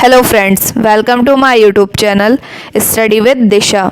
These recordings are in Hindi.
Hello friends, welcome to my YouTube channel study with Disha.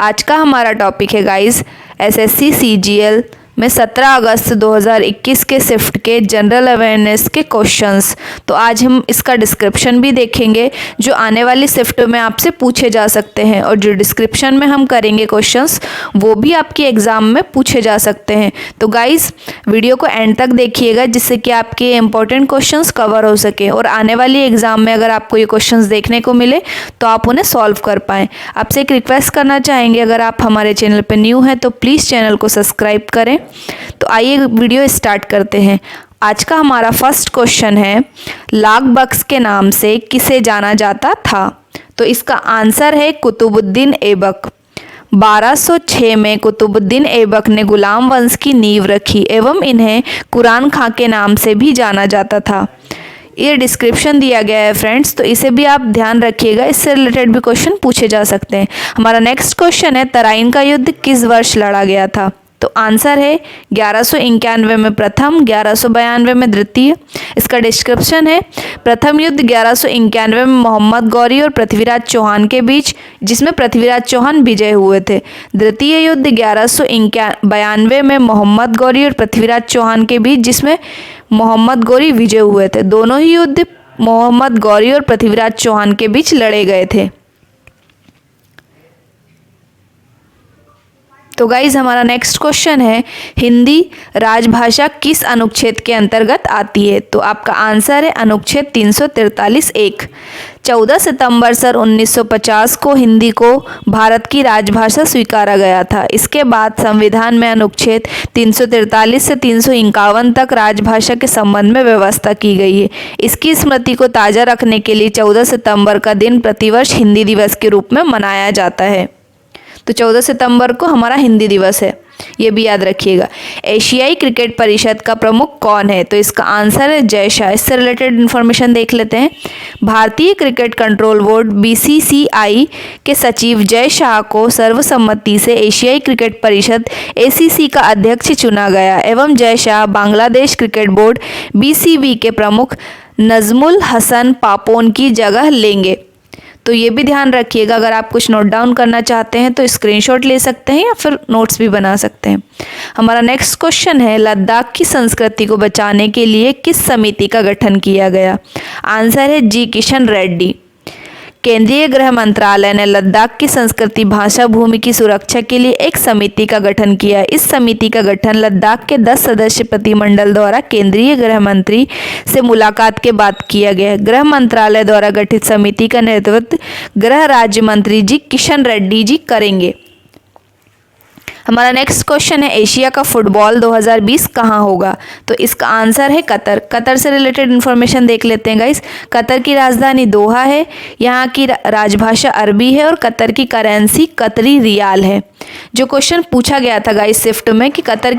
आज का हमारा टॉपिक है गाइस एसएससी सीजीएल में 17 अगस्त 2021 के शिफ्ट के जनरल अवेयरनेस के क्वेश्चंस। तो आज हम इसका डिस्क्रिप्शन भी देखेंगे जो आने वाली शिफ्ट में आपसे पूछे जा सकते हैं, और जो डिस्क्रिप्शन में हम करेंगे क्वेश्चंस वो भी आपके एग्ज़ाम में पूछे जा सकते हैं। तो गाइस वीडियो को एंड तक देखिएगा जिससे कि आपके इंपॉर्टेंट क्वेश्चंस कवर हो सके और आने वाली एग्ज़ाम में अगर आपको ये क्वेश्चंस देखने को मिले तो आप उन्हें सॉल्व कर पाएँ। आपसे एक रिक्वेस्ट करना चाहेंगे, अगर आप हमारे चैनल पर न्यू हैं तो प्लीज़ चैनल को सब्सक्राइब करें। तो आइए वीडियो स्टार्ट करते हैं। आज का हमारा फर्स्ट क्वेश्चन है, लाख बख्श के नाम से किसे जाना जाता था? तो इसका आंसर है कुतुबुद्दीन ऐबक। 1206 में कुतुबुद्दीन ऐबक ने गुलाम वंश की नींव रखी एवं इन्हें कुरान खां के नाम से भी जाना जाता था। ये डिस्क्रिप्शन दिया गया है फ्रेंड्स, तो इसे भी आप ध्यान रखिएगा, इससे रिलेटेड भी क्वेश्चन पूछे जा सकते हैं। हमारा नेक्स्ट क्वेश्चन है, तराइन का युद्ध किस वर्ष लड़ा गया था? तो आंसर है 1191 में प्रथम, 1192 में द्वितीय। इसका डिस्क्रिप्शन है, प्रथम युद्ध 1191 में मोहम्मद गौरी और पृथ्वीराज चौहान के बीच, जिसमें पृथ्वीराज चौहान विजय हुए थे। द्वितीय युद्ध 1192 में मोहम्मद गौरी और पृथ्वीराज चौहान के बीच, जिसमें मोहम्मद गौरी विजय हुए थे। दोनों ही युद्ध मोहम्मद गौरी और पृथ्वीराज चौहान के बीच लड़े गए थे। तो गाइज हमारा नेक्स्ट क्वेश्चन है, हिंदी राजभाषा किस अनुच्छेद के अंतर्गत आती है? तो आपका आंसर है अनुच्छेद 343(1). 14 सितंबर सन 1950 को हिंदी को भारत की राजभाषा स्वीकारा गया था। इसके बाद संविधान में अनुच्छेद 343 से 351 तक राजभाषा के संबंध में व्यवस्था की गई है। इसकी स्मृति को ताज़ा रखने के लिए 14 सितंबर का दिन प्रतिवर्ष हिंदी दिवस के रूप में मनाया जाता है। तो 14 सितंबर को हमारा हिंदी दिवस है, ये भी याद रखिएगा। एशियाई क्रिकेट परिषद का प्रमुख कौन है? तो इसका आंसर है जय शाह। इससे रिलेटेड इन्फॉर्मेशन देख लेते हैं। भारतीय क्रिकेट कंट्रोल बोर्ड बीसीसीआई के सचिव जय शाह को सर्वसम्मति से एशियाई क्रिकेट परिषद एसीसी का अध्यक्ष चुना गया एवं Jay Shah Bangladesh cricket board BCB के प्रमुख नजमुल हसन पापोन की जगह लेंगे। तो ये भी ध्यान रखिएगा, अगर आप कुछ नोट डाउन करना चाहते हैं तो स्क्रीनशॉट ले सकते हैं या फिर नोट्स भी बना सकते हैं। हमारा नेक्स्ट क्वेश्चन है, लद्दाख की संस्कृति को बचाने के लिए किस समिति का गठन किया गया? आंसर है जी किशन रेड्डी। केंद्रीय गृह मंत्रालय ने लद्दाख की संस्कृति भाषा भूमि की सुरक्षा के लिए एक समिति का गठन किया। इस समिति का गठन लद्दाख के 10 सदस्य प्रतिमंडल द्वारा केंद्रीय गृह मंत्री से मुलाकात के बाद किया गया। गृह मंत्रालय द्वारा गठित समिति का नेतृत्व गृह राज्य मंत्री जी किशन रेड्डी जी करेंगे। हमारा नेक्स्ट क्वेश्चन है, एशिया का फुटबॉल 2020 कहाँ होगा? तो इसका आंसर है कतर। कतर से रिलेटेड इन्फॉर्मेशन देख लेते हैं गाइस। कतर की राजधानी दोहा है, यहाँ की राजभाषा अरबी है और कतर की करेंसी कतरी रियाल है। जो क्वेश्चन पूछा गया था गाइस शिफ्ट में कि कतर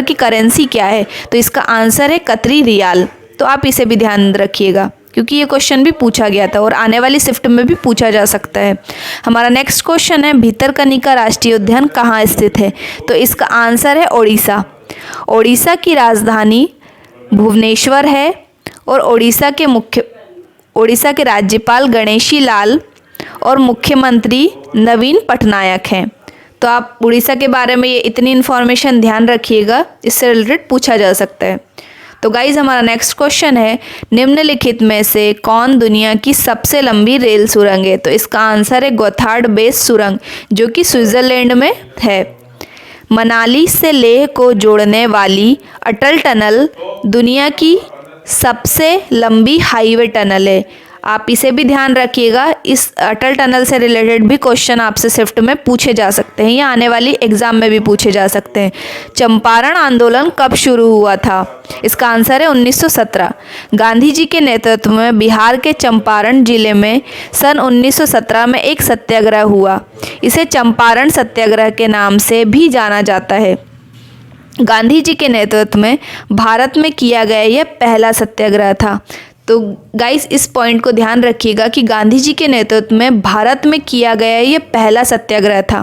की करेंसी क्या है, तो इसका आंसर है कतरी रियाल। तो आप इसे भी ध्यान रखिएगा क्योंकि ये क्वेश्चन भी पूछा गया था और आने वाली शिफ्ट में भी पूछा जा सकता है। हमारा नेक्स्ट क्वेश्चन है, भितरकनिका राष्ट्रीय उद्यान कहाँ स्थित है? तो इसका आंसर है ओडिशा। ओडिशा की राजधानी भुवनेश्वर है और ओडिशा के राज्यपाल गणेशी लाल और मुख्यमंत्री नवीन पटनायक हैं। तो आप उड़ीसा के बारे में ये इतनी इन्फॉर्मेशन ध्यान रखिएगा, इससे रिलेटेड पूछा जा सकता है। तो गाइज हमारा नेक्स्ट क्वेश्चन है, निम्नलिखित में से कौन दुनिया की सबसे लंबी रेल सुरंग है? तो इसका आंसर है गोथार्ड बेस सुरंग, जो कि स्विट्जरलैंड में है। मनाली से लेह को जोड़ने वाली अटल टनल दुनिया की सबसे लंबी हाईवे टनल है। आप इसे भी ध्यान रखिएगा, इस अटल टनल से रिलेटेड भी क्वेश्चन आपसे शिफ्ट में पूछे जा सकते हैं या आने वाली एग्जाम में भी पूछे जा सकते हैं। चंपारण आंदोलन कब शुरू हुआ था? इसका आंसर है 1917। गांधी जी के नेतृत्व में बिहार के चंपारण जिले में सन 1917 में एक सत्याग्रह हुआ। इसे चंपारण सत्याग्रह के नाम से भी जाना जाता है। गांधी जी के नेतृत्व में भारत में किया गया यह पहला सत्याग्रह था। तो गाइस इस पॉइंट को ध्यान रखिएगा कि गांधी जी के नेतृत्व में भारत में किया गया ये पहला सत्याग्रह था।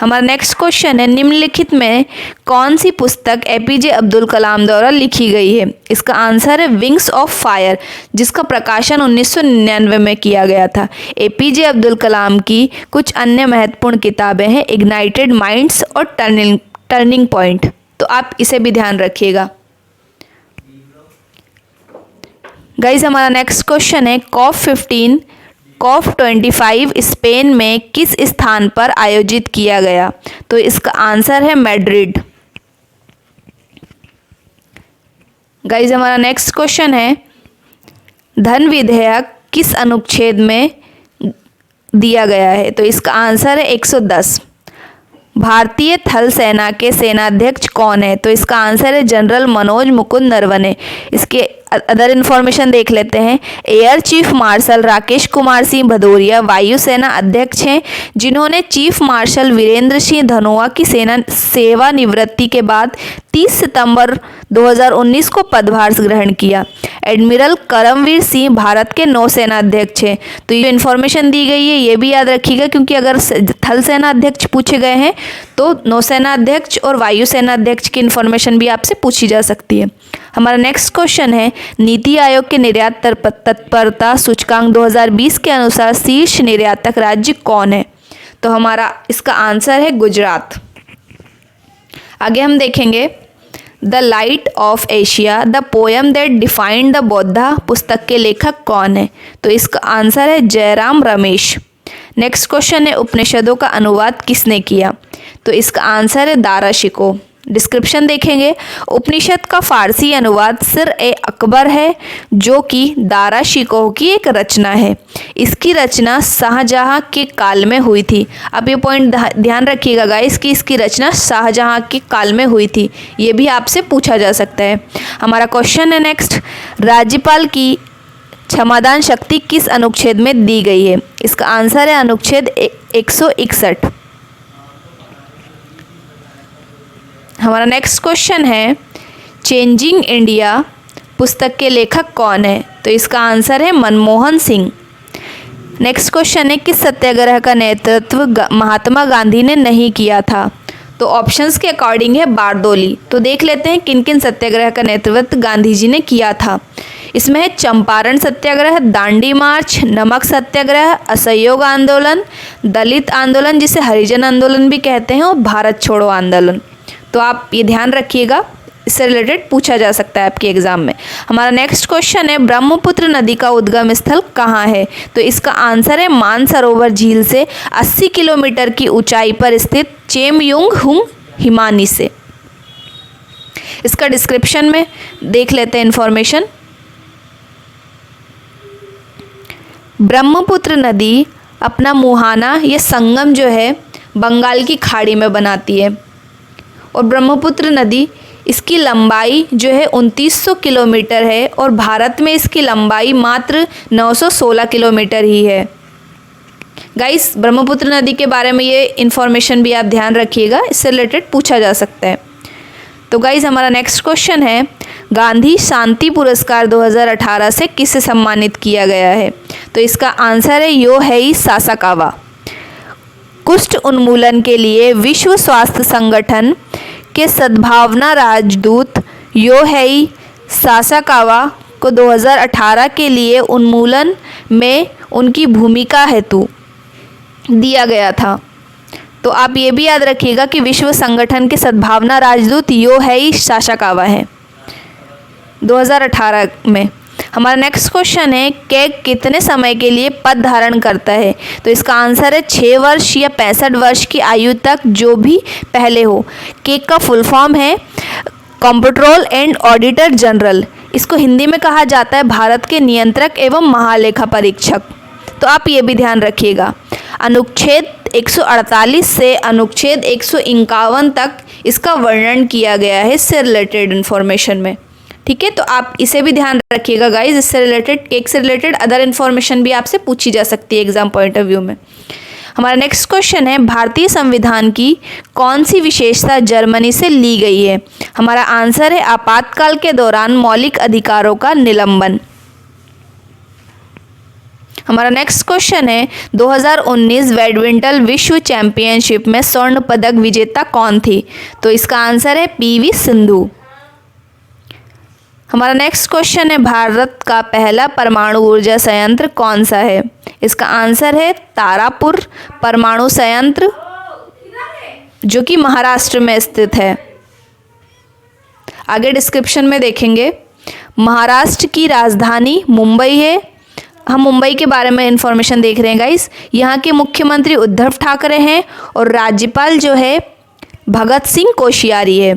हमारा नेक्स्ट क्वेश्चन है, निम्नलिखित में कौन सी पुस्तक एपीजे अब्दुल कलाम द्वारा लिखी गई है? इसका आंसर है विंग्स ऑफ फायर, जिसका प्रकाशन 1999 में किया गया था। एपीजे अब्दुल कलाम की कुछ अन्य महत्वपूर्ण किताबें हैं, इग्नाइटेड माइंड्स और टर्निंग पॉइंट, तो आप इसे भी ध्यान रखिएगा। गाइज हमारा नेक्स्ट क्वेश्चन है, COP15 COP25 स्पेन में किस स्थान पर आयोजित किया गया? तो इसका आंसर है मैड्रिड। गाइज हमारा नेक्स्ट क्वेश्चन है, धन विधेयक किस अनुच्छेद में दिया गया है? तो इसका आंसर है 110। भारतीय थल सेना के सेनाध्यक्ष कौन है? तो इसका आंसर है जनरल मनोज मुकुंद नरवणे। इसके अदर इन्फॉर्मेशन देख लेते हैं। Air chief marshal Rakesh Kumar Singh Bhadauria वायुसेना अध्यक्ष हैं, जिन्होंने चीफ मार्शल वीरेंद्र सिंह धनोआ की सेवानिवृत्ति के बाद 30 सितंबर 2019 को पदभार ग्रहण किया। एडमिरल करमवीर सिंह भारत के नौसेना अध्यक्ष हैं। तो ये इन्फॉर्मेशन दी गई है, ये भी याद रखिएगा, क्योंकि अगर थल सेना अध्यक्ष पूछे गए हैं तो नौसेना अध्यक्ष और वायुसेना अध्यक्ष की इन्फॉर्मेशन भी आपसे पूछी जा सकती है। हमारा नेक्स्ट क्वेश्चन है, नीति आयोग के निर्यात तत्परता सूचकांक 2020 के अनुसार शीर्ष निर्यातक राज्य कौन है? तो हमारा इसका आंसर है गुजरात। आगे हम देखेंगे, the light of Asia the poem that defined the Buddha पुस्तक के लेखक कौन है? तो इसका आंसर है जयराम रमेश। नेक्स्ट क्वेश्चन है, उपनिषदों का अनुवाद किसने किया? तो इसका आंसर है दारा शिकोह। डिस्क्रिप्शन देखेंगे, उपनिषद का फारसी अनुवाद सिर-ए-अकबर है, जो कि दारा शिकोह की एक रचना है। इसकी रचना शाहजहां के काल में हुई थी। अब ये पॉइंट ध्यान रखिएगा गाइस कि इसकी रचना शाहजहां के काल में हुई थी, ये भी आपसे पूछा जा सकता है। हमारा क्वेश्चन है नेक्स्ट, राज्यपाल की क्षमादान शक्ति किस अनुच्छेद में दी गई है? इसका आंसर है अनुच्छेद 161। हमारा नेक्स्ट क्वेश्चन है, चेंजिंग इंडिया पुस्तक के लेखक कौन है? तो इसका आंसर है मनमोहन सिंह। नेक्स्ट क्वेश्चन है, किस सत्याग्रह का नेतृत्व महात्मा गांधी ने नहीं किया था? तो ऑप्शंस के अकॉर्डिंग है बारदोली। तो देख लेते हैं किन किन सत्याग्रह का नेतृत्व गांधी जी ने किया था। इसमें है चंपारण सत्याग्रह, दांडी मार्च, नमक सत्याग्रह, असहयोग आंदोलन, दलित आंदोलन जिसे हरिजन आंदोलन भी कहते हैं, और भारत छोड़ो आंदोलन। तो आप ये ध्यान रखिएगा, इससे रिलेटेड पूछा जा सकता है आपके एग्जाम में। हमारा नेक्स्ट क्वेश्चन है, ब्रह्मपुत्र नदी का उद्गम स्थल कहाँ है? तो इसका आंसर है मानसरोवर झील से 80 किलोमीटर की ऊंचाई पर स्थित चेमयुंगहुंग हिमानी से। इसका डिस्क्रिप्शन में देख लेते हैं इन्फॉर्मेशन। ब्रह्मपुत्र नदी अपना मुहाना या संगम जो है बंगाल की खाड़ी में बनाती है, और ब्रह्मपुत्र नदी इसकी लंबाई जो है 2900 किलोमीटर है, और भारत में इसकी लंबाई मात्र 916 किलोमीटर ही है। गाइस ब्रह्मपुत्र नदी के बारे में ये इन्फॉर्मेशन भी आप ध्यान रखिएगा, इससे रिलेटेड पूछा जा सकता है। तो गाइस हमारा नेक्स्ट क्वेश्चन है, गांधी शांति पुरस्कार 2018 से किसे सम्मानित किया गया है? तो इसका आंसर है योहेई सासाकावा। कुष्ठ उन्मूलन के लिए विश्व स्वास्थ्य संगठन के सद्भावना राजदूत योहेई सासाकावा को 2018 के लिए उन्मूलन में उनकी भूमिका हेतु दिया गया था। तो आप ये भी याद रखिएगा कि विश्व संगठन के सद्भावना राजदूत योहेई सासाकावा है 2018 में। हमारा नेक्स्ट क्वेश्चन है, केक कितने समय के लिए पद धारण करता है? तो इसका आंसर है 6 वर्ष या 65 वर्ष की आयु तक, जो भी पहले हो। केक का फुल फॉर्म है कंट्रोलर एंड ऑडिटर जनरल। इसको हिंदी में कहा जाता है भारत के नियंत्रक एवं महालेखा परीक्षक। तो आप ये भी ध्यान रखिएगा। अनुच्छेद 148 से अनुच्छेद 151 तक इसका वर्णन किया गया है इससे रिलेटेड इन्फॉर्मेशन में। ठीक है, तो आप इसे भी ध्यान रखिएगा गाइज। इससे रिलेटेड, केक से रिलेटेड अदर इन्फॉर्मेशन भी आपसे पूछी जा सकती है एग्जाम पॉइंट ऑफ व्यू में। हमारा नेक्स्ट क्वेश्चन है, भारतीय संविधान की कौन सी विशेषता जर्मनी से ली गई है? हमारा आंसर है आपातकाल के दौरान मौलिक अधिकारों का निलंबन। हमारा नेक्स्ट क्वेश्चन है 2019 बैडमिंटन विश्व चैंपियनशिप में स्वर्ण पदक विजेता कौन थी? तो इसका आंसर है पीवी सिंधु। हमारा नेक्स्ट क्वेश्चन है भारत का पहला परमाणु ऊर्जा संयंत्र कौन सा है? इसका आंसर है तारापुर परमाणु संयंत्र, जो कि महाराष्ट्र में स्थित है। आगे डिस्क्रिप्शन में देखेंगे। महाराष्ट्र की राजधानी मुंबई है। हम मुंबई के बारे में इंफॉर्मेशन देख रहे हैं गाइस। यहाँ के मुख्यमंत्री उद्धव ठाकरे हैं और राज्यपाल जो है भगत सिंह कोश्यारी है।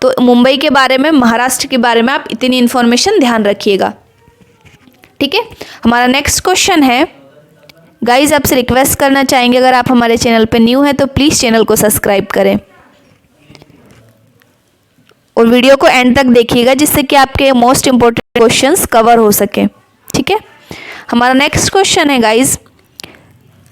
तो मुंबई के बारे में, महाराष्ट्र के बारे में आप इतनी इन्फॉर्मेशन ध्यान रखिएगा, ठीक है। हमारा नेक्स्ट क्वेश्चन है गाइस, आपसे रिक्वेस्ट करना चाहेंगे अगर आप हमारे चैनल पे न्यू हैं तो प्लीज़ चैनल को सब्सक्राइब करें और वीडियो को एंड तक देखिएगा, जिससे कि आपके मोस्ट इम्पोर्टेंट क्वेश्चंस कवर हो सके, ठीक है। हमारा नेक्स्ट क्वेश्चन है गाइस,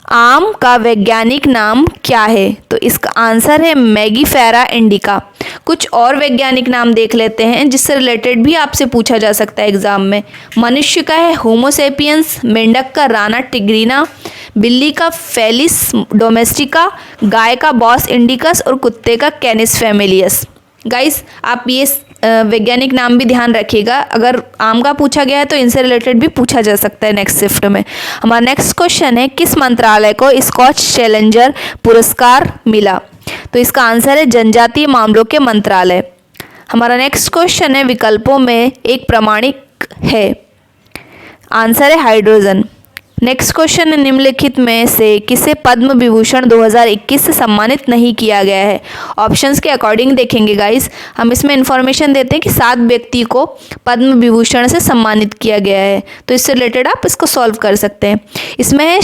आम का वैज्ञानिक नाम क्या है? तो इसका आंसर है मैगीफेरा इंडिका। कुछ और वैज्ञानिक नाम देख लेते हैं जिससे रिलेटेड भी आपसे पूछा जा सकता है एग्जाम में। मनुष्य का है होमोसेपियंस, मेंढक का राना टिग्रीना, बिल्ली का फेलिस डोमेस्टिका, गाय का बॉस इंडिकस और कुत्ते का कैनिस फैमिलियस। गाइस आप ये वैज्ञानिक नाम भी ध्यान रखिएगा, अगर आम का पूछा गया है तो इनसे रिलेटेड भी पूछा जा सकता है नेक्स्ट शिफ्ट में। हमारा नेक्स्ट क्वेश्चन है, किस मंत्रालय को स्कॉच चैलेंजर पुरस्कार मिला? तो इसका आंसर है जनजातीय मामलों के मंत्रालय। हमारा नेक्स्ट क्वेश्चन है, विकल्पों में एक प्रामाणिक है? आंसर है हाइड्रोजन। नेक्स्ट क्वेश्चन है, निम्नलिखित में से किसे पद्म विभूषण 2021 से सम्मानित नहीं किया गया है? ऑप्शंस के अकॉर्डिंग देखेंगे गाइस। हम इसमें इंफॉर्मेशन देते हैं कि 7 व्यक्ति को पद्म विभूषण से सम्मानित किया गया है, तो इससे रिलेटेड आप इसको सॉल्व कर सकते हैं। इसमें है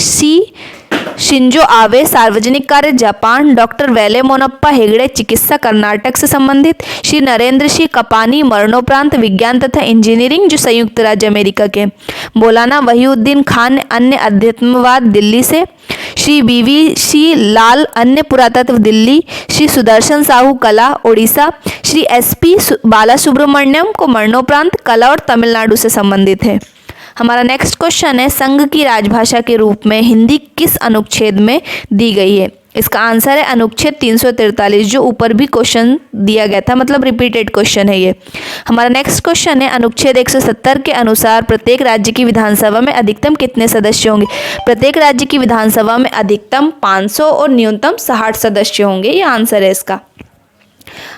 शिंजो आबे सार्वजनिक कार्य जापान, डॉक्टर वेले मोनप्पा हेगड़े चिकित्सा कर्नाटक से संबंधित, श्री नरेंद्र सिंह कपानी मरणोपरांत विज्ञान तथा इंजीनियरिंग जो संयुक्त राज्य अमेरिका के, मौलाना वहीउद्दीन खान अन्य अध्यात्मवाद दिल्ली से, श्री BVC लाल अन्य पुरातत्व दिल्ली, श्री सुदर्शन साहू कला ओडिशा, श्री SP बालासुब्रमण्यम को मरणोपरांत कला और तमिलनाडु से संबंधित है। हमारा नेक्स्ट क्वेश्चन है, संघ की राजभाषा के रूप में हिंदी किस अनुच्छेद में दी गई है? इसका आंसर है अनुच्छेद 343, जो ऊपर भी क्वेश्चन दिया गया था, मतलब रिपीटेड क्वेश्चन है ये। हमारा नेक्स्ट क्वेश्चन है, अनुच्छेद 170 के अनुसार प्रत्येक राज्य की विधानसभा में अधिकतम कितने सदस्य होंगे? प्रत्येक राज्य की विधानसभा में अधिकतम 500 और न्यूनतम 60 सदस्य होंगे, ये आंसर है इसका।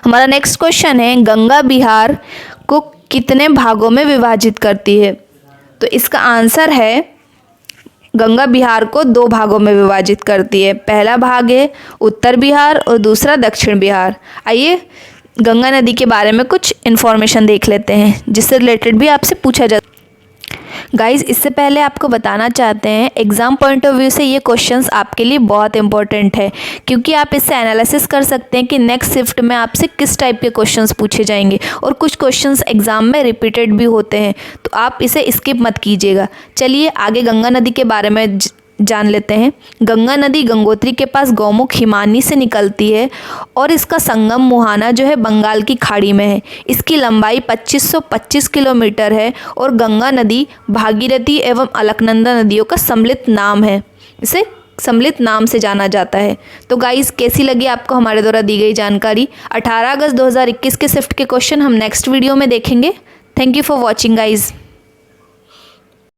हमारा नेक्स्ट क्वेश्चन है, गंगा बिहार को कितने भागों में विभाजित करती है? तो इसका आंसर है गंगा बिहार को 2 भागों में विभाजित करती है। पहला भाग है उत्तर बिहार और दूसरा दक्षिण बिहार। आइए गंगा नदी के बारे में कुछ इन्फॉर्मेशन देख लेते हैं जिससे रिलेटेड भी आपसे पूछा जा। गाइज इससे पहले आपको बताना चाहते हैं, एग्ज़ाम पॉइंट ऑफ व्यू से ये क्वेश्चंस आपके लिए बहुत इंपॉर्टेंट है, क्योंकि आप इससे एनालिसिस कर सकते हैं कि नेक्स्ट शिफ्ट में आपसे किस टाइप के क्वेश्चंस पूछे जाएंगे, और कुछ क्वेश्चंस एग्ज़ाम में रिपीटेड भी होते हैं, तो आप इसे स्किप मत कीजिएगा। चलिए आगे गंगा नदी के बारे में जान लेते हैं। गंगा नदी गंगोत्री के पास गौमुख हिमानी से निकलती है और इसका संगम मुहाना जो है बंगाल की खाड़ी में है। इसकी लंबाई 2525 किलोमीटर है और गंगा नदी भागीरथी एवं अलकनंदा नदियों का सम्मिलित नाम है, इसे सम्मिलित नाम से जाना जाता है। तो गाइस कैसी लगी आपको हमारे द्वारा दी गई जानकारी? 18 अगस्त 2021 के शिफ्ट के क्वेश्चन हम नेक्स्ट वीडियो में देखेंगे। Thank you for watching guys.